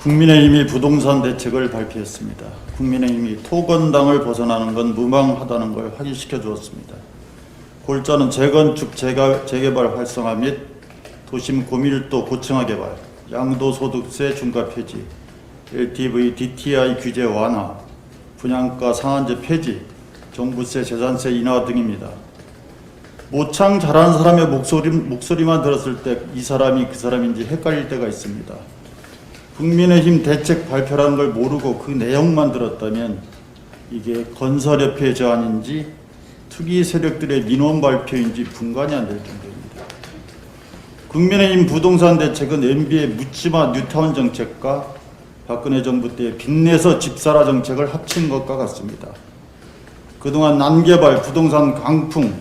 국민의힘이 부동산 대책을 발표했습니다. 국민의힘이 토건당을 벗어나는 건 무망하다는 걸 확인시켜 주었습니다. 골자는 재건축, 재개발 활성화 및 도심 고밀도 고층화 개발, 양도소득세 중과 폐지, LTV, DTI 규제 완화, 분양가 상한제 폐지, 종부세, 재산세 인하 등입니다. 모창 잘하는 사람의 목소리만 들었을 때 이 사람이 그 사람인지 헷갈릴 때가 있습니다. 국민의힘 대책 발표라는 걸 모르고 그 내용만 들었다면 이게 건설협회 제안인지 투기 세력들의 민원 발표인지 분간이 안 될 정도입니다. 국민의힘 부동산 대책은 MB의 묻지마 뉴타운 정책과 박근혜 정부 때 빚내서 집사라 정책을 합친 것과 같습니다. 그동안 난개발, 부동산 강풍,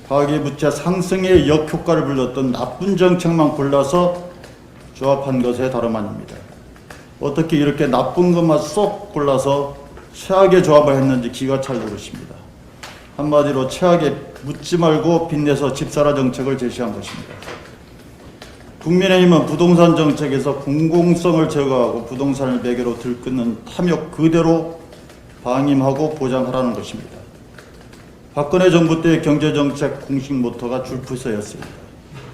가계부채 상승의 역효과를 불렀던 나쁜 정책만 골라서 조합한 것에 다름 아닙니다. 어떻게 이렇게 나쁜 것만 쏙 골라서 최악의 조합을 했는지 기가 찰 노릇입니다. 한마디로 최악의 묻지 말고 빚내서 집사라 정책을 제시한 것입니다. 국민의힘은 부동산 정책에서 공공성을 제거하고 부동산을 매개로 들끓는 탐욕 그대로 방임하고 보장하라는 것입니다. 박근혜 정부 때의 경제정책 공식 모토가 줄푸세였습니다.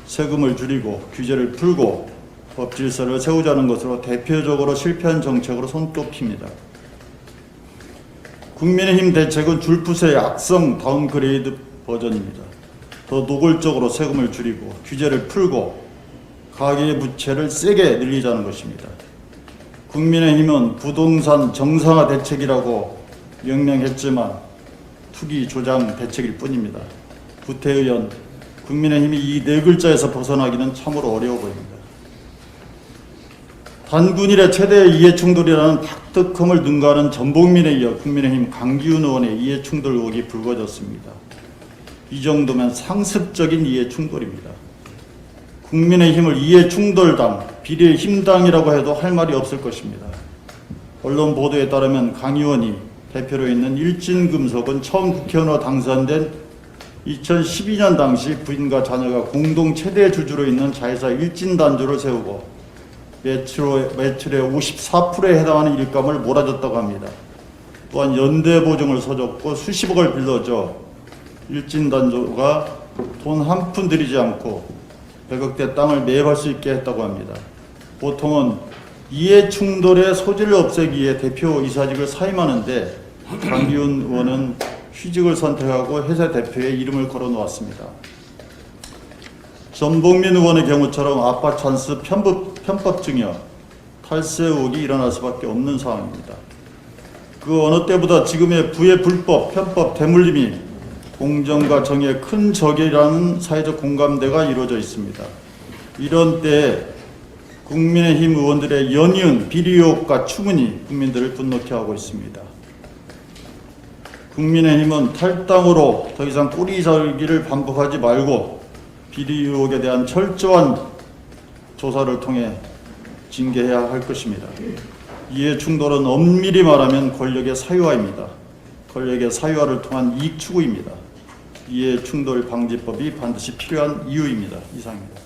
세금을 줄이고 규제를 풀고 법 질서를 세우자는 것으로 대표적으로 실패한 정책으로 손꼽힙니다. 국민의힘 대책은 줄푸세의 악성 다운그레이드 버전입니다. 더 노골적으로 세금을 줄이고 규제를 풀고 가계부채를 세게 늘리자는 것입니다. 국민의힘은 부동산 정상화 대책이라고 명명했지만 투기 조장 대책일 뿐입니다. 구태의원, 국민의힘이 이 네 글자에서 벗어나기는 참으로 어려워 보입니다. 단군일의 최대 이해충돌이라는 닥트컴을 능가하는 전복민에 이어 국민의힘 강기훈 의원의 이해충돌 의혹이 불거졌습니다. 이 정도면 상습적인 이해충돌입니다. 국민의힘을 이해충돌당, 비례힘당이라고 해도 할 말이 없을 것입니다. 언론 보도에 따르면 강 의원이 대표로 있는 일진금속은 처음 국회의원으로 당선된 2012년 당시 부인과 자녀가 공동 최대 주주로 있는 자회사 일진단조를 세우고 매출의 54%에 해당하는 일감을 몰아줬다고 합니다. 또한 연대보증을 서줬고 수십억을 빌려줘 일진단조가 돈 한 푼 들이지 않고 100억대 땅을 매입할 수 있게 했다고 합니다. 보통은 이해충돌의 소지를 없애기 위해 대표이사직을 사임하는데 강기훈 의원은 휴직을 선택하고 회사 대표의 이름을 걸어놓았습니다. 전복민 의원의 경우처럼 아빠 찬스 편법 증여, 탈세 의혹이 일어날 수밖에 없는 상황입니다. 그 어느 때보다 지금의 부의 불법, 편법, 대물림이 공정과 정의의 큰 적이라는 사회적 공감대가 이루어져 있습니다. 이런 때에 국민의힘 의원들의 연이은 비리 의혹과 추문이 국민들을 분노케 하고 있습니다. 국민의힘은 탈당으로 더 이상 꼬리 자르기를 반복하지 말고 비리 의혹에 대한 철저한 조사를 통해 징계해야 할 것입니다. 이해충돌은 엄밀히 말하면 권력의 사유화입니다. 권력의 사유화를 통한 이익 추구입니다. 이해충돌 방지법이 반드시 필요한 이유입니다. 이상입니다.